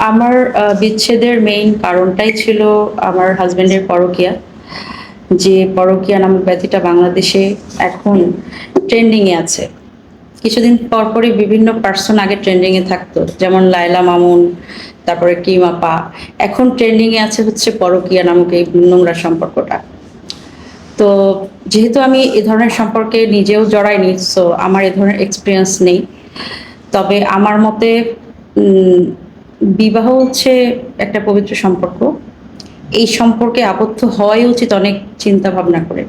আমার বিচ্ছেদের মেইন কারণটাই ছিল আমার হাজবেন্ডের পরকীয়া। যে পরকীয়া নামক ব্যাধিটা বাংলাদেশে এখন ট্রেন্ডিং এ আছে। কিছুদিন পরপরই বিভিন্ন পার্সন আগে ট্রেন্ডিং এ থাকতো, যেমন লায়লা মামুন, তারপরে কিম আপা। এখন ট্রেন্ডিং এ আছে হচ্ছে পরকীয়া নামক এই নোংরা সম্পর্কটা। তো যেহেতু আমি এ ধরনের সম্পর্কে নিজেও জড়াইনি, সো আমার এ ধরনের এক্সপিরিয়েন্স নেই। তবে আমার মতে উম, বিবাহ হচ্ছে একটা পবিত্র সম্পর্ক। এই সম্পর্কে আবদ্ধ হওয়াই উচিত অনেক চিন্তা ভাবনা করে।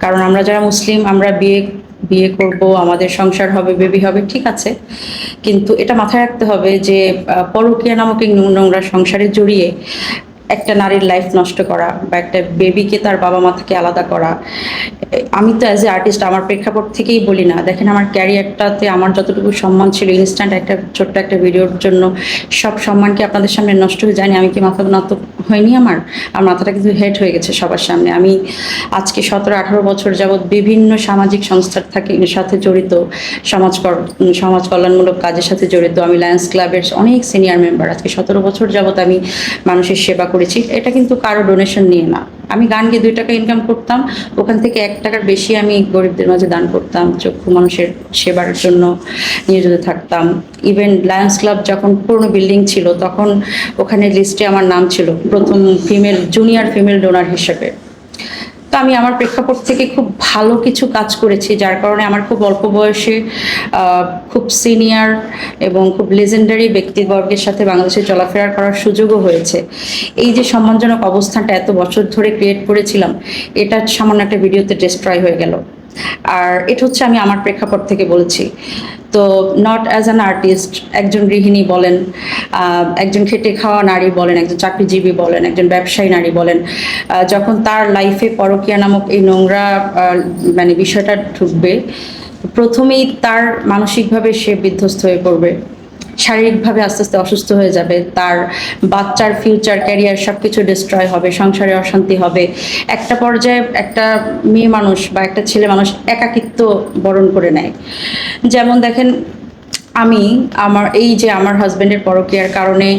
কারণ আমরা যারা মুসলিম, আমরা বিয়ে বিয়ে করব, আমাদের সংসার হবে, বেবি হবে, ঠিক আছে। কিন্তু এটা মাথায় রাখতে হবে যে পরকীয়া নামক এই নোংরা সংসারে জড়িয়ে একটা নারীর লাইফ নষ্ট করা বা একটা বেবিকে তার বাবা মা থেকে আলাদা করা। আমি তো অ্যাজ এ আর্টিস্ট আমার প্রেক্ষাপট থেকেই বলি না, দেখেন আমার ক্যারিয়ারটাতে আমার যতটুকু সম্মান ছিল, ইনস্ট্যান্ট একটা ছোট্ট একটা ভিডিওর জন্য সব সম্মান কি আপনাদের সামনে নষ্ট হয়ে যায়নি? আমি কি মাথা নত হয়নি? আমার মাথাটা কিন্তু হেড হয়ে গেছে সবার সামনে। আমি আজকে 17-18 বছর যাবৎ বিভিন্ন সামাজিক সংস্থার সাথে জড়িত, সমাজ কল্যাণমূলক কাজের সাথে জড়িত। আমি লায়ন্স ক্লাবের অনেক সিনিয়র মেম্বার। আজকে 17 বছর যাবৎ আমি মানুষের সেবা করেছি। এটা কিন্তু কারো ডোনেশন নিয়ে না। আমি গান গিয়ে 2 টাকা ইনকাম করতাম, ওখান থেকে 1 টাকার বেশি আমি গরিবদের মাঝে দান করতাম, চক্ষু মানুষের সেবার জন্য নিয়োজিত থাকতাম। ইভেন লায়ন্স ক্লাব যখন পুরনো বিল্ডিং ছিল, তখন ওখানে লিস্টে আমার নাম ছিল প্রথম জুনিয়র ফিমেল ডোনার হিসেবে। তো আমি আমার প্রেক্ষাপট থেকে খুব ভালো কিছু কাজ করেছি, যার কারণে আমার খুব অল্প বয়সে খুব সিনিয়র এবং খুব লেজেন্ডারি ব্যক্তিবর্গের সাথে বাংলাদেশে চলাফেরা করার সুযোগও হয়েছে। এই যে সম্মানজনক অবস্থানটা এত বছর ধরে ক্রিয়েট করেছিলাম, এটা সামান্য একটা ভিডিওতে ডিস্ট্রয় হয়ে গেল। আর এটা হচ্ছে আমি আমার প্রেক্ষাপট থেকে বলছি। তো নট অ্যাজ অ্যান আর্টিস্ট, একজন গৃহিণী বলেন, একজন খেটে খাওয়া নারী বলেন, একজন চাকরিজীবী বলেন, একজন ব্যবসায়ী নারী বলেন, যখন তার লাইফে পরকীয়া নামক এই নোংরা মানে বিষয়টা ঢুকবে, প্রথমেই তার মানসিকভাবে সে বিধ্বস্ত হয়ে পড়বে, শারীরিকভাবে আস্তে আস্তে অসুস্থ হয়ে যাবে, তার বাচ্চার ফিউচার ক্যারিয়ার সব কিছু ডিস্ট্রয় হবে, সংসারে অশান্তি হবে। একটা পর্যায়ে একটা মেয়ে মানুষ বা একটা ছেলে মানুষ একাকিত্ব বরণ করে নেয়। যেমন দেখেন, আমি আমার হাজবেন্ডের পরকীয়ার কারণে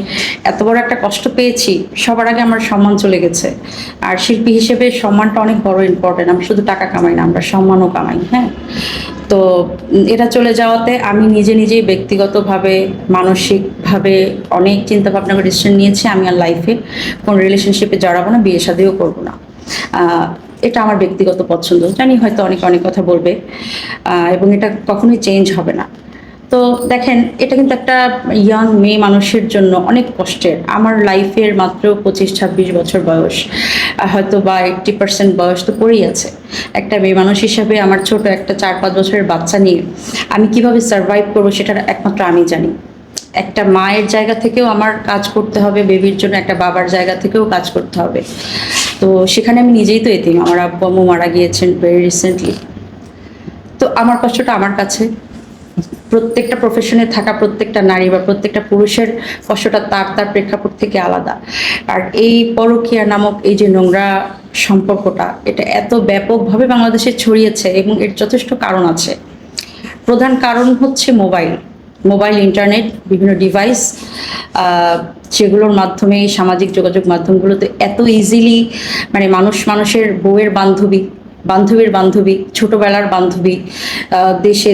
এত বড় একটা কষ্ট পেয়েছি। সবার আগে আমার সম্মান চলে গেছে। আর শিল্পী হিসেবে সম্মানটা অনেক বড় ইম্পর্টেন্ট। আমরা শুধু টাকা কামাই না, আমরা সম্মানও কামাই। হ্যাঁ, তো এটা চলে যাওয়াতে আমি নিজে নিজেই ব্যক্তিগতভাবে, মানসিকভাবে অনেক চিন্তা ভাবনা করে ডিসিশন নিয়েছি আমি আর লাইফে কোনো রিলেশনশিপে জড়াবো না, বিয়ে শাদিও করবো না। এটা আমার ব্যক্তিগত পছন্দ। জানি হয়তো অনেকে অনেক কথা বলবে, এবং এটা কখনোই চেঞ্জ হবে না। তো দেখেন, এটা কিন্তু একটা ইয়াং মেয়ে মানুষের জন্য অনেক কষ্টের। আমার লাইফের মাত্র 25-26 বছর বয়স, হয়তো বা 80% বয়স তো পড়েই আছে। একটা মেয়ে মানুষ হিসাবে আমার ছোট একটা 4-5 বছরের বাচ্চা নিয়ে আমি কিভাবে সার্ভাইভ করবো, সেটা একমাত্র আমি জানি। একটা মায়ের জায়গা থেকেও আমার কাজ করতে হবে বেবির জন্য, একটা বাবার জায়গা থেকেও কাজ করতে হবে। তো সেখানে আমি নিজেই তো এতিম, আমার আব্বু আম্মু মারা গিয়েছেন ভেরি রিসেন্টলি। তো আমার কষ্টটা আমার কাছে। প্রত্যেকটা প্রফেশনে থাকা প্রত্যেকটা নারী বা প্রত্যেকটা পুরুষের কষ্টটা তার তার প্রেক্ষাপট থেকে আলাদা। আর এই পরকীয়া নামক এই যে নোংরা সম্পর্কটা, এটা এত ব্যাপকভাবে বাংলাদেশে ছড়িয়েছে এবং এর যথেষ্ট কারণ আছে। প্রধান কারণ হচ্ছে মোবাইল, ইন্টারনেট, বিভিন্ন ডিভাইস, যেগুলোর মাধ্যমে সামাজিক যোগাযোগ মাধ্যমগুলোতে এত ইজিলি মানে মানুষের বউয়ের বান্ধবী, বান্ধবীর বান্ধবী, ছোটবেলার বান্ধবী,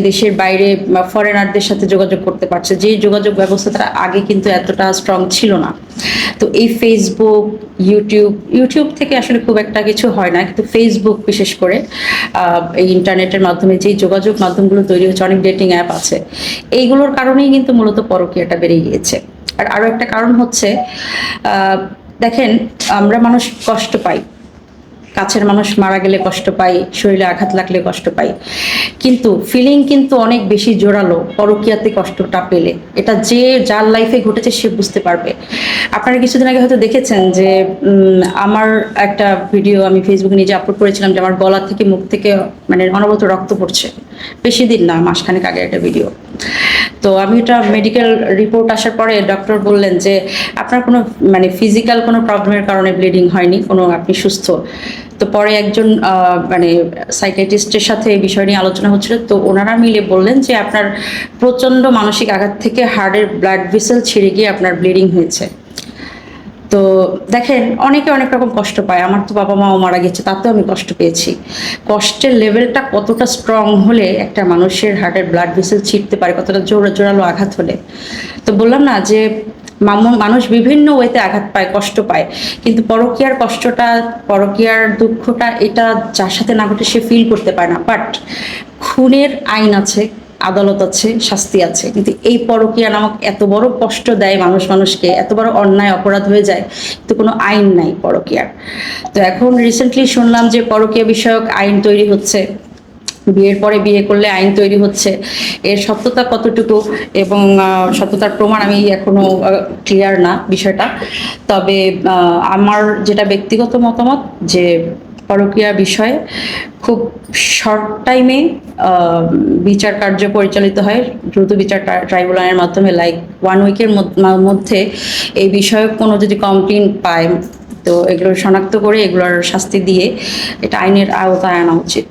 দেশের বাইরে ফরেনারদের সাথে যোগাযোগ করতে পারছে, যে যোগাযোগ ব্যবস্থাটা আগে কিন্তু এতটা স্ট্রং ছিল না। তো এই ফেসবুক, ইউটিউব থেকে আসলে খুব একটা কিছু হয় না, কিন্তু ফেসবুক বিশেষ করে এই ইন্টারনেটের মাধ্যমে যেই যোগাযোগ মাধ্যমগুলো তৈরি হচ্ছে, অনেক ডেটিং অ্যাপ আছে, এইগুলোর কারণেই কিন্তু মূলত পরকীয়াটা বেড়ে গিয়েছে। আর আরও একটা কারণ হচ্ছে, দেখেন, আমরা মানুষ কষ্ট পাই, কাছের মানুষ মারা গেলে কষ্ট পাই, শরীরে আঘাত লাগলে কষ্ট পাই, কিন্তু ফিলিং কিন্তু অনেক বেশি জোরালো পরকীয়াতে কষ্টটা পেলে। এটা যার লাইফে ঘটেছে সে বুঝতে পারবে। আপনারা কিছুদিন আগে হয়তো দেখেছেন যে আমার একটা ভিডিও আমি ফেসবুকে নিজে আপলোড করেছিলাম, যে আমার গলা থেকে মুখ থেকে মানে অনবরত রক্ত পড়ছে। বেশি দিন না, মাসখানেক আগে একটা ভিডিও। তো আমি এটা মেডিকেল রিপোর্ট আসার পরে ডক্টর বললেন যে আপনার কোনো মানে ফিজিক্যাল কোনো প্রবলেমের কারণে ব্লিডিং হয়নি, কোনো আপনি সুস্থ। তো পরে একজন মানে সাইকিয়াট্রিস্টের সাথে এই বিষয় নিয়ে আলোচনা হচ্ছিল, তো ওনারা মিলে বললেন যে আপনার প্রচণ্ড মানসিক আঘাত থেকে হার্টের ব্লাড ভেসেল ছিঁড়ে গিয়ে আপনার ব্লিডিং হয়েছে। তো দেখেন, অনেকে অনেক রকম কষ্ট পায়, আমার তো বাবা মাও মারা গেছে, তাতেও আমি কষ্ট পেয়েছি। কষ্টের লেভেলটা কতটা স্ট্রং হলে একটা মানুষের হার্টের ব্লাড ভেসেল ছিঁড়তে পারে, কতটা জোরালো আঘাত হলে। তো বললাম না যে মানুষ বিভিন্ন ওয়েতে আঘাত পায়, কষ্ট পায়, কিন্তু পরকীয়ার কষ্টটা, পরকীয়ার দুঃখটা এটা যার সাথে না ঘটে সে ফিল করতে পারে না। বাট খুনের আইন আছে, আদালত আছে, শাস্তি আছে, কিন্তু এই পরকীয়া নামক এত বড় কষ্ট দেয় মানুষকে, এত বড় অন্যায় অপরাধ হয়ে যায়, তো কোনো আইন নাই পরকীয়ার। তো এখন রিসেন্টলি শুনলাম যে পরকীয়া বিষয়ক আইন তৈরি হচ্ছে, বিয়ের পরে বিয়ে করলে আইন তৈরি হচ্ছে। এর সত্যতা কতটুকু এবং সত্যতার প্রমাণ আমি এখনো ক্লিয়ার না বিষয়টা। তবে আমার যেটা ব্যক্তিগত মতামত, যে পরকীয়া বিষয়ে খুব শর্ট টাইমে বিচার কার্য পরিচালিত হয়, দ্রুত বিচার ট্রাইব্যুনালের মাধ্যমে, লাইক 1 উইকের মধ্যে এই বিষয়ে কোনো যদি কমপ্লেন পায়, তো এগুলো শনাক্ত করে এগুলোর শাস্তি দিয়ে এটা আইনের আওতায় আনা উচিত।